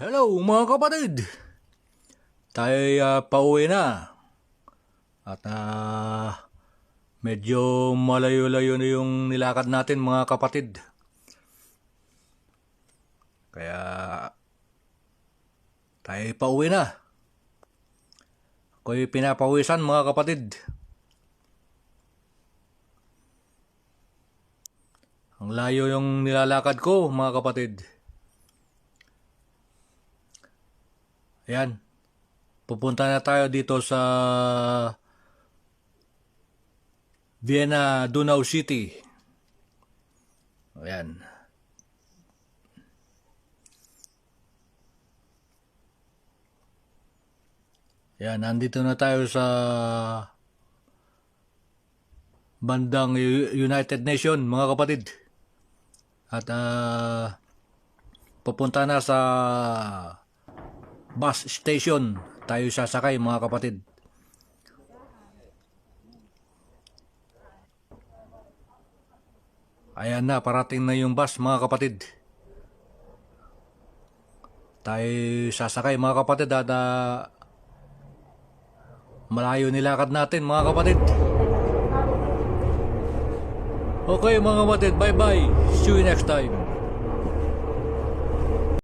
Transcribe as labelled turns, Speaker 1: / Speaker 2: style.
Speaker 1: Hello mga kapatid! Tayo pauwi na. At medyo malayo-layo na yung nilakad natin mga kapatid. Kaya tayo pauwi na. Ako'y pinapawisan mga kapatid. Ang layo yung nilalakad ko mga kapatid. Ayan. Pupunta na tayo dito sa Vienna, Donau City. Ayan. Ayan, nandito na tayo sa bandang United Nations, mga kapatid. At pupunta na sa bus station tayo sasakay mga kapatid. Ayan na, parating na yung bus mga kapatid. Tayo sasakay mga kapatid at malayo nilakad natin mga kapatid. Okay mga kapatid, bye bye. See you next time.